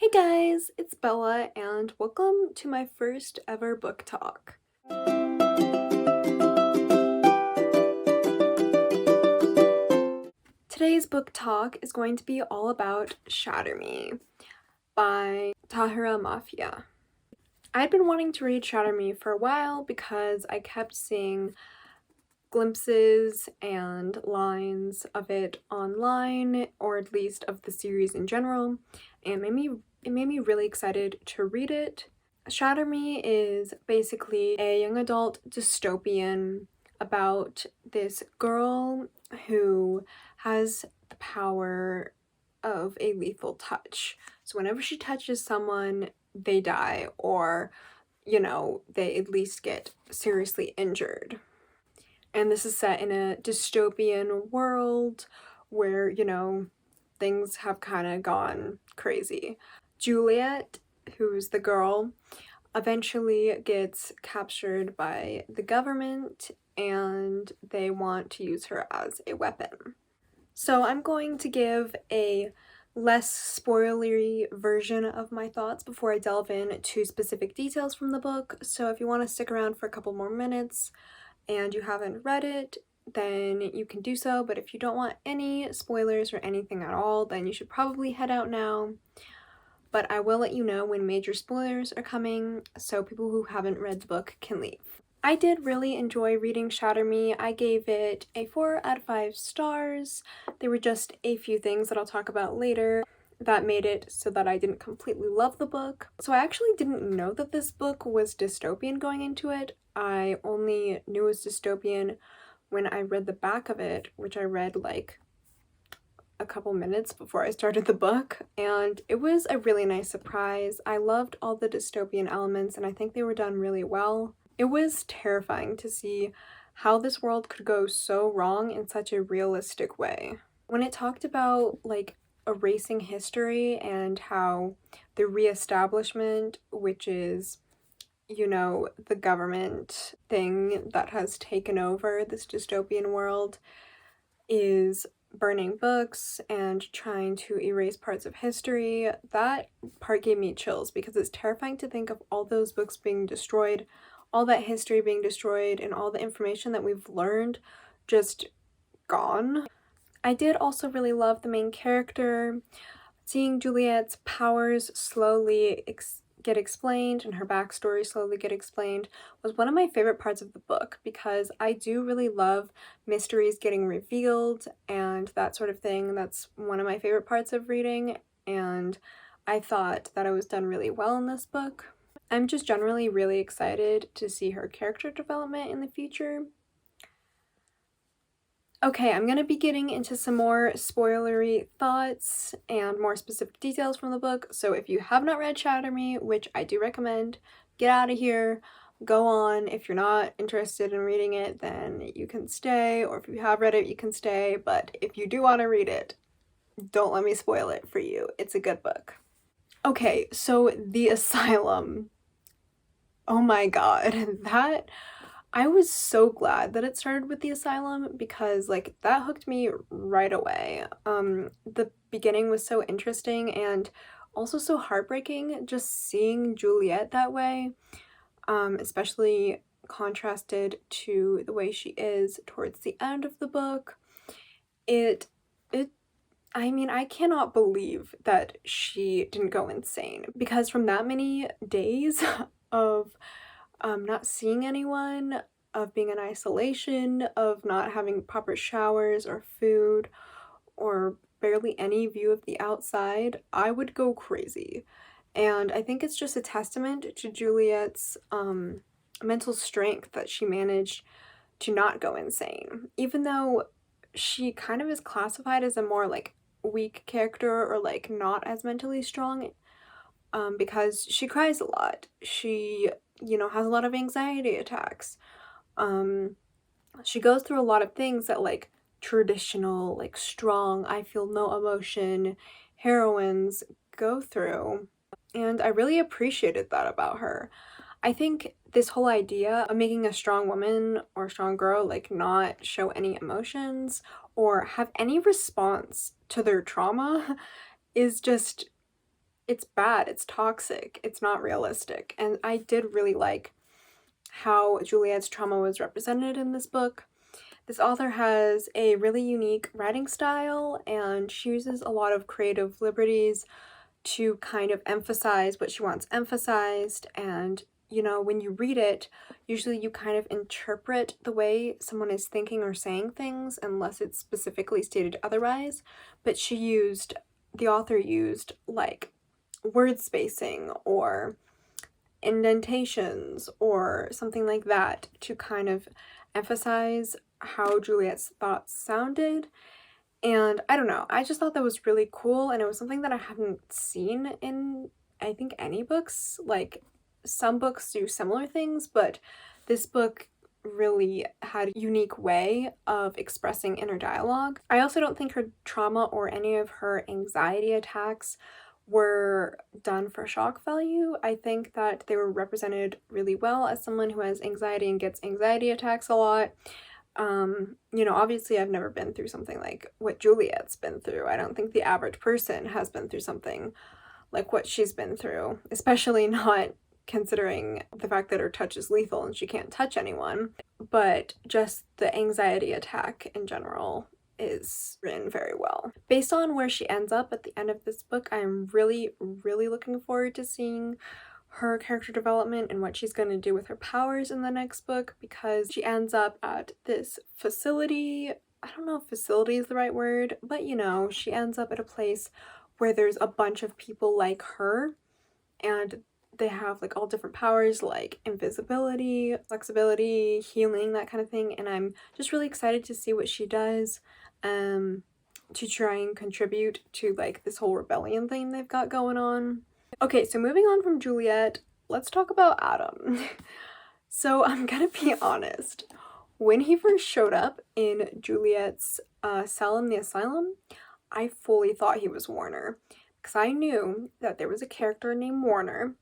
Hey guys, it's Bella and welcome to my first ever book talk. Today's book talk is going to be all about Shatter Me by Tahira Mafia. I'd been wanting to read Shatter Me for a while because I kept seeing glimpses and lines of it online, or at least of the series in general, and it made me really excited to read it. Shatter Me is basically a young adult dystopian about this girl who has the power of a lethal touch. So whenever she touches someone, they die, or, they at least get seriously injured. And this is set in a dystopian world where, things have kind of gone crazy. Juliet, who's the girl, eventually gets captured by the government and they want to use her as a weapon. So I'm going to give a less spoilery version of my thoughts before I delve into specific details from the book. So if you want to stick around for a couple more minutes and you haven't read it, then you can do so, but if you don't want any spoilers or anything at all, then you should probably head out now. But I will let you know when major spoilers are coming, so people who haven't read the book can leave. I did really enjoy reading Shatter Me. I gave it a 4 out of 5 stars. There were just a few things that I'll talk about later that made it so that I didn't completely love the book. So I actually didn't know that this book was dystopian going into it. I only knew it was dystopian when I read the back of it, which I read like a couple minutes before I started the book, and it was a really nice surprise. I loved all the dystopian elements and I think they were done really well. It was terrifying to see how this world could go so wrong in such a realistic way. When it talked about like erasing history and how the reestablishment, which is, the government thing that has taken over this dystopian world, is burning books and trying to erase parts of history, that part gave me chills because it's terrifying to think of all those books being destroyed, all that history being destroyed, and all the information that we've learned just gone. I did also really love the main character. Seeing Juliet's powers slowly get explained and her backstory slowly get explained was one of my favorite parts of the book, because I do really love mysteries getting revealed and that sort of thing. That's one of my favorite parts of reading, and I thought that it was done really well in this book. I'm just generally really excited to see her character development in the future. Okay, I'm going to be getting into some more spoilery thoughts and more specific details from the book, so if you have not read Shatter Me, which I do recommend, get out of here, go on. If you're not interested in reading it, then you can stay, or if you have read it, you can stay, but if you do want to read it, don't let me spoil it for you. It's a good book. Okay, so The Asylum. Oh my god, that... I was so glad that it started with The Asylum because like that hooked me right away. The beginning was so interesting and also so heartbreaking, just seeing Juliet that way, especially contrasted to the way she is towards the end of the book. I mean, I cannot believe that she didn't go insane, because from that many days of not seeing anyone, of being in isolation, of not having proper showers or food, or barely any view of the outside, I would go crazy. And I think it's just a testament to Juliet's mental strength that she managed to not go insane, even though she kind of is classified as a more like weak character or like not as mentally strong, because she cries a lot. She, has a lot of anxiety attacks. She goes through a lot of things that like traditional, like strong, I feel no emotion heroines go through. And I really appreciated that about her. I think this whole idea of making a strong woman or a strong girl like not show any emotions or have any response to their trauma is just it's bad, it's toxic, it's not realistic. And I did really like how Juliet's trauma was represented in this book. This author has a really unique writing style, and she uses a lot of creative liberties to kind of emphasize what she wants emphasized. And you know, when you read it, usually you kind of interpret the way someone is thinking or saying things unless it's specifically stated otherwise. But the author used like word spacing or indentations or something like that to kind of emphasize how Juliet's thoughts sounded. And I don't know, I just thought that was really cool, and it was something that I haven't seen in, I think, any books. Like, some books do similar things, but this book really had a unique way of expressing inner dialogue. I also don't think her trauma or any of her anxiety attacks were done for shock value. I think that they were represented really well as someone who has anxiety and gets anxiety attacks a lot. You know, obviously I've never been through something like what Juliet's been through. I don't think the average person has been through something like what she's been through, especially not considering the fact that her touch is lethal and she can't touch anyone. But just the anxiety attack in general is written very well. Based on where she ends up at the end of this book, I am really, really looking forward to seeing her character development and what she's going to do with her powers in the next book, because she ends up at this facility. I don't know if facility is the right word, but you know, she ends up at a place where there's a bunch of people like her, and they have like all different powers like invisibility, flexibility, healing, that kind of thing. And I'm just really excited to see what she does to try and contribute to like this whole rebellion thing they've got going on. Okay, so moving on from Juliet, let's talk about Adam. So I'm gonna be honest, when he first showed up in Juliet's cell in the asylum, I fully thought he was Warner, because I knew that there was a character named Warner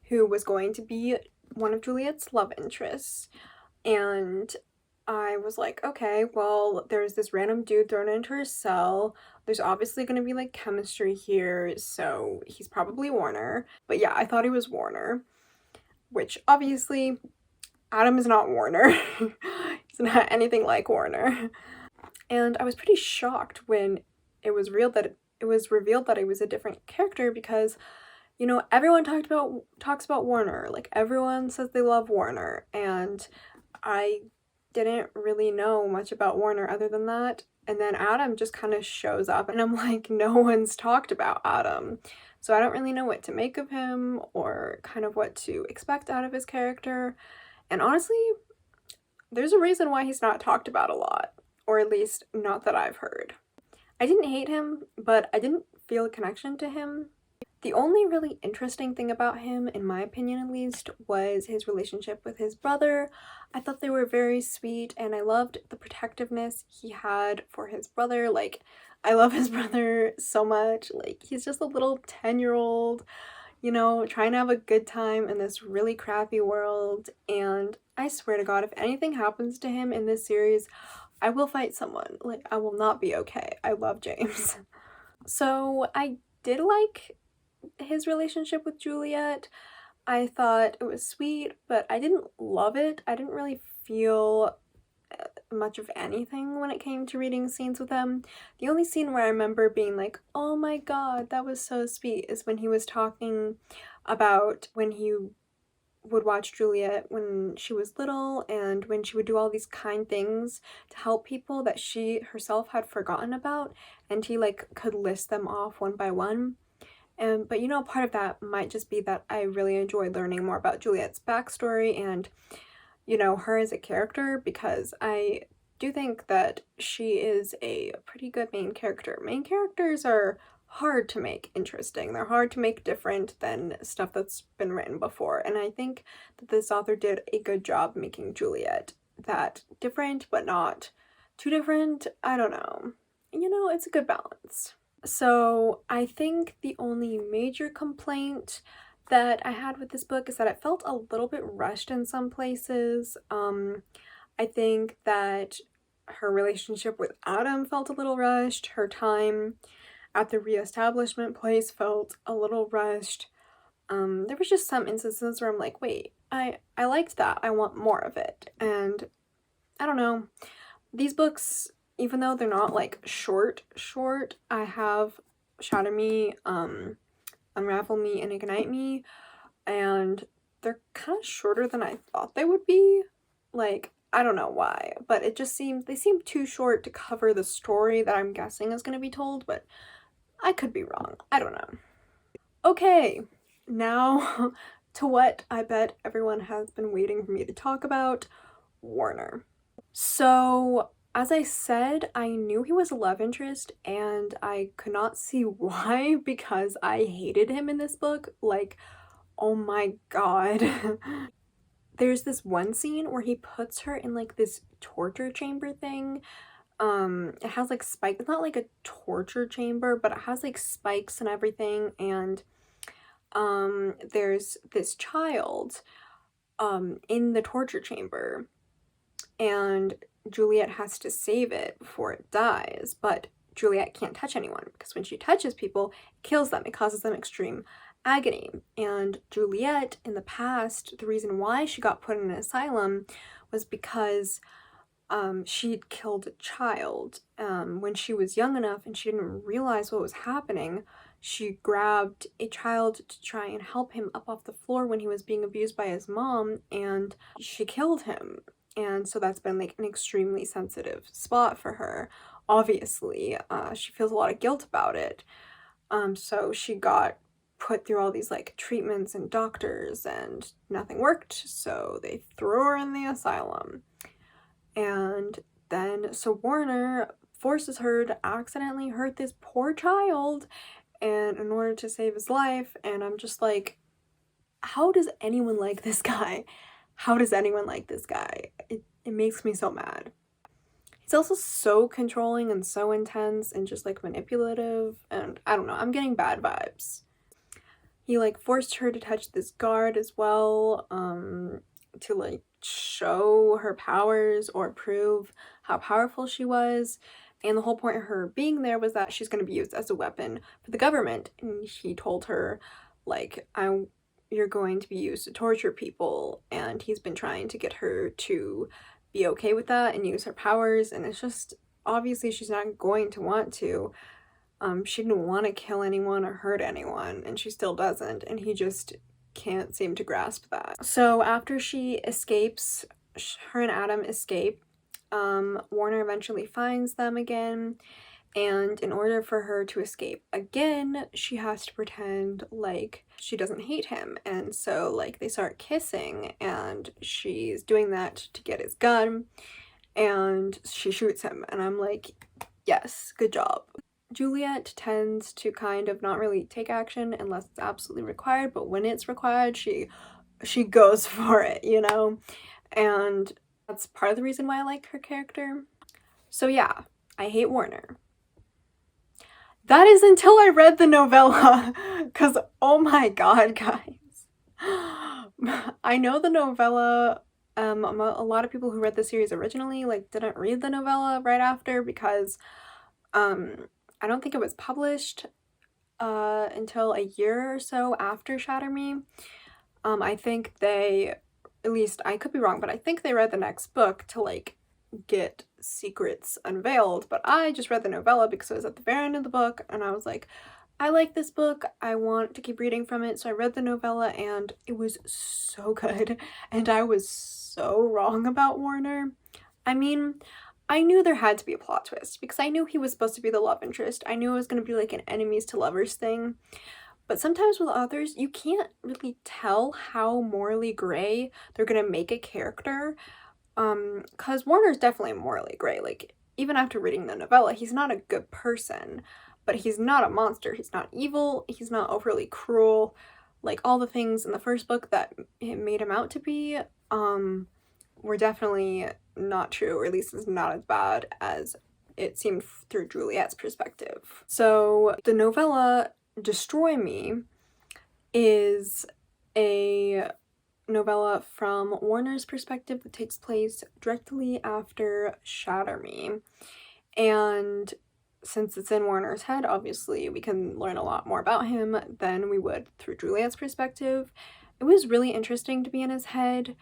who was going to be one of Juliet's love interests, and I was like, okay, well, there's this random dude thrown into her cell. There's obviously going to be like chemistry here, so he's probably Warner. But yeah, I thought he was Warner, which obviously Adam is not Warner. He's not anything like Warner. And I was pretty shocked when it was revealed that it was a different character, because you know, everyone talks about Warner. Like, everyone says they love Warner, and I didn't really know much about Warner other than that. And then Adam just kind of shows up, and I'm like, no one's talked about Adam. So I don't really know what to make of him or kind of what to expect out of his character. And honestly, there's a reason why he's not talked about a lot, or at least not that I've heard. I didn't hate him, but I didn't feel a connection to him. The only really interesting thing about him, in my opinion at least, was his relationship with his brother. I thought they were very sweet, and I loved the protectiveness he had for his brother. Like, I love his brother so much. Like, he's just a little 10-year-old, you know, trying to have a good time in this really crappy world. And I swear to God, if anything happens to him in this series, I will fight someone. Like, I will not be okay. I love James. So I did like his relationship with Juliet. I thought it was sweet, but I didn't love it. I didn't really feel much of anything when it came to reading scenes with them. The only scene where I remember being like, oh my god, that was so sweet, is when he was talking about when he would watch Juliet when she was little, and when she would do all these kind things to help people that she herself had forgotten about, and he like could list them off one by one. But you know, part of that might just be that I really enjoyed learning more about Juliet's backstory and, you know, her as a character, because I do think that she is a pretty good main character. Main characters are hard to make interesting. They're hard to make different than stuff that's been written before. And I think that this author did a good job making Juliet that different, but not too different. I don't know. You know, it's a good balance. So I think the only major complaint that I had with this book is that it felt a little bit rushed in some places. I think that her relationship with Adam felt a little rushed. Her time at the reestablishment place felt a little rushed. There was just some instances where I'm like, wait, I liked that. I want more of it. And I don't know. These books, even though they're not like short, I have Shatter Me, Unravel Me, and Ignite Me, and they're kind of shorter than I thought they would be. Like, I don't know why, but it just they seem too short to cover the story that I'm guessing is going to be told, but I could be wrong. I don't know. Okay, now to what I bet everyone has been waiting for me to talk about, Warner. So, as I said, I knew he was a love interest, and I could not see why because I hated him in this book. Like, oh my god. There's this one scene where he puts her in like this torture chamber thing. It has like spikes. It's not like a torture chamber, but it has like spikes and everything, and there's this child in the torture chamber, and Juliet has to save it before it dies, but Juliet can't touch anyone because when she touches people, it kills them. It causes them extreme agony. And Juliet, in the past, the reason why she got put in an asylum was because she'd killed a child when she was young enough and she didn't realize what was happening. She grabbed a child to try and help him up off the floor when he was being abused by his mom, and she killed him. And so that's been like an extremely sensitive spot for her. Obviously, she feels a lot of guilt about it. So she got put through all these like treatments and doctors, and nothing worked. So they threw her in the asylum. And then, so Warner forces her to accidentally hurt this poor child, and in order to save his life. And I'm just like, how does anyone like this guy? How does anyone like this guy? It makes me so mad. He's also so controlling and so intense and just like manipulative, and I don't know, I'm getting bad vibes. He like forced her to touch this guard as well, to like show her powers or prove how powerful she was. And the whole point of her being there was that she's going to be used as a weapon for the government. And he told her, like, you're going to be used to torture people. And he's been trying to get her to be okay with that and use her powers. And it's just, obviously she's not going to want to. She didn't want to kill anyone or hurt anyone, and she still doesn't. And he just can't seem to grasp that. So after she escapes, her and Adam escape, Warner eventually finds them again, and in order for her to escape again, she has to pretend like she doesn't hate him. And so like they start kissing, and she's doing that to get his gun, and she shoots him, and I'm like, yes, good job. Juliet tends to kind of not really take action unless it's absolutely required, but when it's required, she goes for it, you know? And that's part of the reason why I like her character. So yeah, I hate Warner. That is until I read the novella, because oh my god, guys. I know the novella, a lot of people who read the series originally like didn't read the novella right after because I don't think it was published until a year or so after Shatter Me. I think they, at least I could be wrong, but I think they read the next book to like get secrets unveiled, but I just read the novella because it was at the very end of the book, and I was like, I like this book, I want to keep reading from it. So I read the novella, and it was so good, and I was so wrong about Warner. I mean, I knew there had to be a plot twist because I knew he was supposed to be the love interest. I knew it was going to be like an enemies to lovers thing. But sometimes with authors, you can't really tell how morally gray they're going to make a character. Because Warner's definitely morally gray. Like, even after reading the novella, he's not a good person, but he's not a monster. He's not evil. He's not overly cruel. Like, all the things in the first book that it made him out to be, were definitely not true, or at least it's not as bad as it seemed through Juliet's perspective. So the novella Destroy Me is a novella from Warner's perspective that takes place directly after Shatter Me. And since it's in Warner's head, obviously we can learn a lot more about him than we would through Juliet's perspective. It was really interesting to be in his head.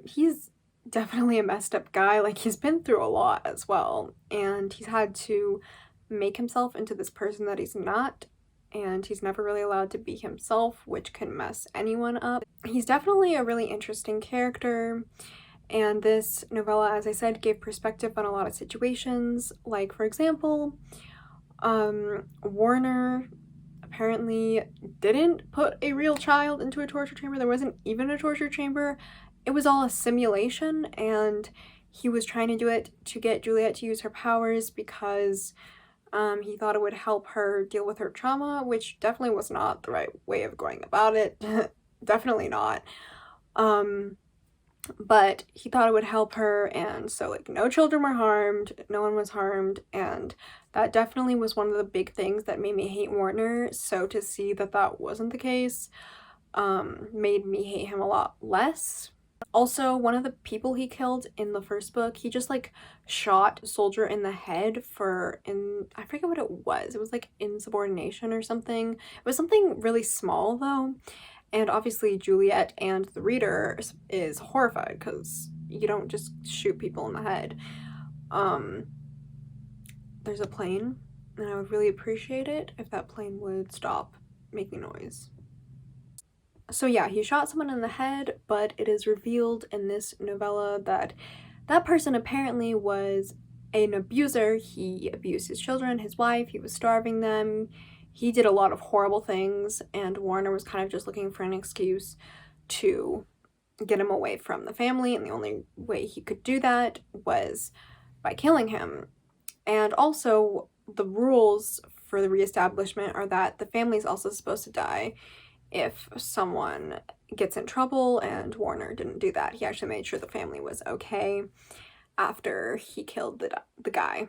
He's definitely a messed up guy. Like, he's been through a lot as well, and he's had to make himself into this person that he's not, and he's never really allowed to be himself, which can mess anyone up. He's definitely a really interesting character. And this novella, as I said, gave perspective on a lot of situations. Like, for example, Warner apparently didn't put a real child into a torture chamber. There wasn't even a torture chamber. It was all a simulation, and he was trying to do it to get Juliet to use her powers because he thought it would help her deal with her trauma, which definitely was not the right way of going about it. Definitely not. But he thought it would help her, and so, like, no children were harmed, no one was harmed, and that definitely was one of the big things that made me hate Warner. So to see that that wasn't the case made me hate him a lot less. Also, one of the people he killed in the first book, he just, like, shot Soldier in the head I forget what it was. It was, like, insubordination or something. It was something really small, though. And obviously Juliet and the reader is horrified because you don't just shoot people in the head. There's a plane, and I would really appreciate it if that plane would stop making noise. So yeah, he shot someone in the head, but it is revealed in this novella that that person apparently was an abuser. He abused his children, his wife, he was starving them. He did a lot of horrible things, and Warner was kind of just looking for an excuse to get him away from the family, and the only way he could do that was by killing him. And also, the rules for the reestablishment are that the family is also supposed to die if someone gets in trouble, and Warner didn't do that. He actually made sure the family was okay after he killed the guy.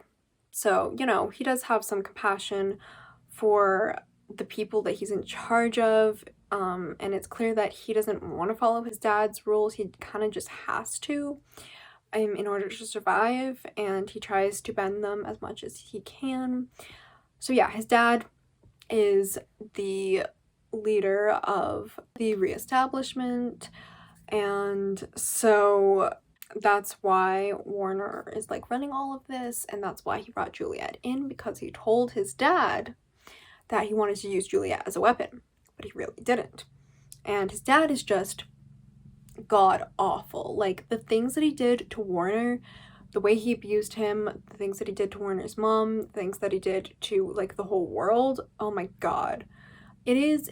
So, you know, he does have some compassion for the people that he's in charge of, and it's clear that he doesn't want to follow his dad's rules. He kind of just has to in order to survive, and he tries to bend them as much as he can. So yeah, his dad is the leader of the reestablishment, and so that's why Warner is, like, running all of this, and that's why he brought Juliet in, because he told his dad that he wanted to use Juliet as a weapon, but he really didn't. And his dad is just god awful. Like, the things that he did to Warner, the way he abused him, the things that he did to Warner's mom, the things that he did to, like, the whole world, oh my god. It is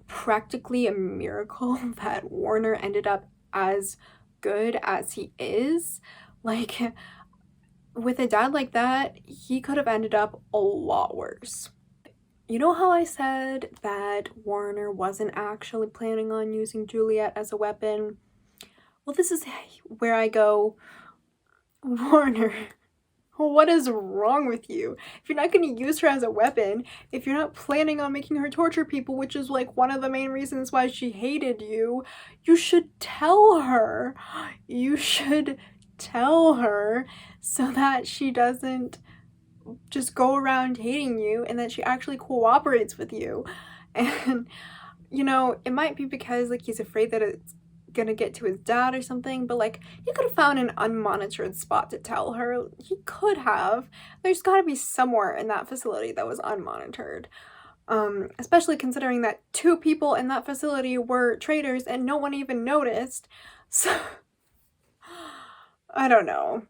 practically a miracle that Warner ended up as good as he is. Like, with a dad like that, he could have ended up a lot worse. You know how I said that Warner wasn't actually planning on using Juliet as a weapon? Well, this is where I go, Warner, what is wrong with you? If you're not going to use her as a weapon, if you're not planning on making her torture people, which is, like, one of the main reasons why she hated you, you should tell her. You should tell her so that she doesn't just go around hating you, and that she actually cooperates with you. And, you know, it might be because, like, he's afraid that it's gonna get to his dad or something, but, like, he could have found an unmonitored spot to tell her. He could have. There's gotta be somewhere in that facility that was unmonitored. Especially considering that 2 people in that facility were traitors and no one even noticed. So, I don't know.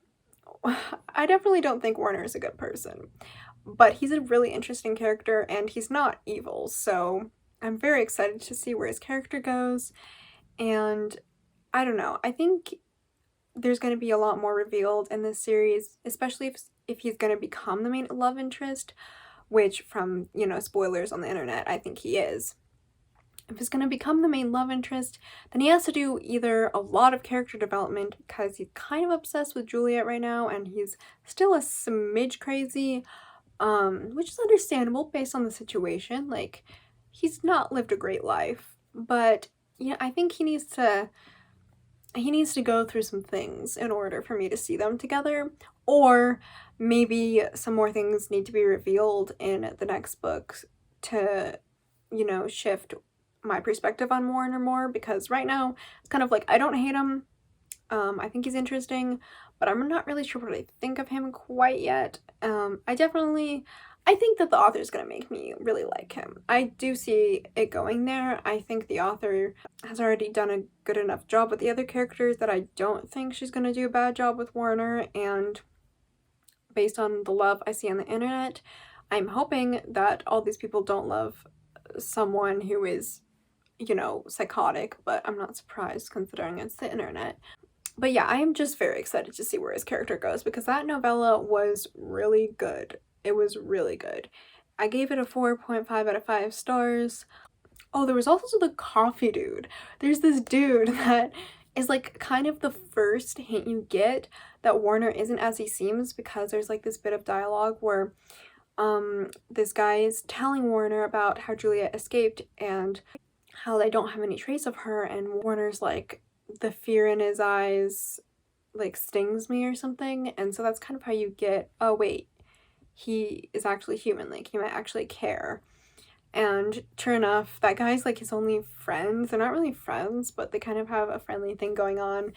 I definitely don't think Warner is a good person, but he's a really interesting character, and he's not evil, so I'm very excited to see where his character goes. And I don't know, I think there's going to be a lot more revealed in this series, especially if he's going to become the main love interest, which, from, you know, spoilers on the internet, I think he is. If he's going to become the main love interest, then he has to do either a lot of character development, because he's kind of obsessed with Juliet right now, and he's still a smidge crazy, which is understandable based on the situation. Like, he's not lived a great life, but, you know, I think he needs to he needs to go through some things in order for me to see them together, or maybe some more things need to be revealed in the next book to, you know, shift my perspective on Warner more, because right now it's kind of like, I don't hate him. I think he's interesting, but I'm not really sure what I think of him quite yet. I think that the author is going to make me really like him. I do see it going there. I think the author has already done a good enough job with the other characters that I don't think she's going to do a bad job with Warner, and based on the love I see on the internet, I'm hoping that all these people don't love someone who is, you know, psychotic, but I'm not surprised considering it's the internet. But yeah, I am just very excited to see where his character goes, because that novella was really good. It was really good. I gave it a 4.5 out of 5 stars. Oh, there was also the coffee dude. There's this dude that is like kind of the first hint you get that Warner isn't as he seems, because there's like this bit of dialogue where this guy is telling Warner about how Juliet escaped and how they don't have any trace of her, and Warner's like, the fear in his eyes like stings me or something, and so that's kind of how you get, oh wait, he is actually human, like he might actually care. And sure enough, that guy's like his only friend. They're not really friends, but they kind of have a friendly thing going on.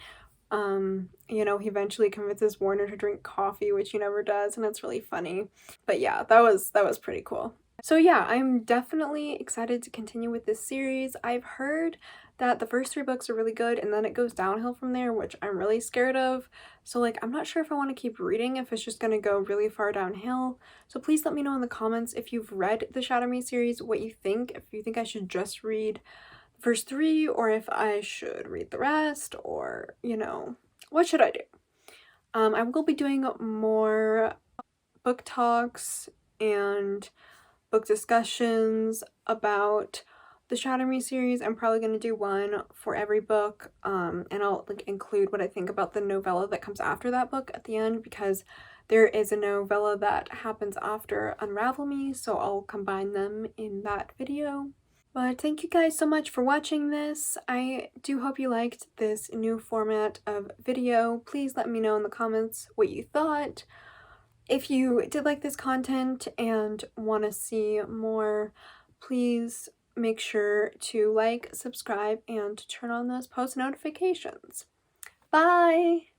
You know, he eventually convinces Warner to drink coffee, which he never does, and it's really funny. But yeah, that was pretty cool. So yeah, I'm definitely excited to continue with this series. I've heard that the first 3 books are really good and then it goes downhill from there, which I'm really scared of. So like, I'm not sure if I want to keep reading, if it's just going to go really far downhill. So please let me know in the comments if you've read the Shatter Me series, what you think, if you think I should just read the first 3 or if I should read the rest, or, you know, what should I do? I will be doing more book talks and book discussions about the Shatter Me series. I'm probably going to do one for every book, and I'll like include what I think about the novella that comes after that book at the end, because there is a novella that happens after Unravel Me, so I'll combine them in that video. But thank you guys so much for watching this. I do hope you liked this new format of video. Please let me know in the comments what you thought. If you did like this content and want to see more, please make sure to like, subscribe, and turn on those post notifications. Bye!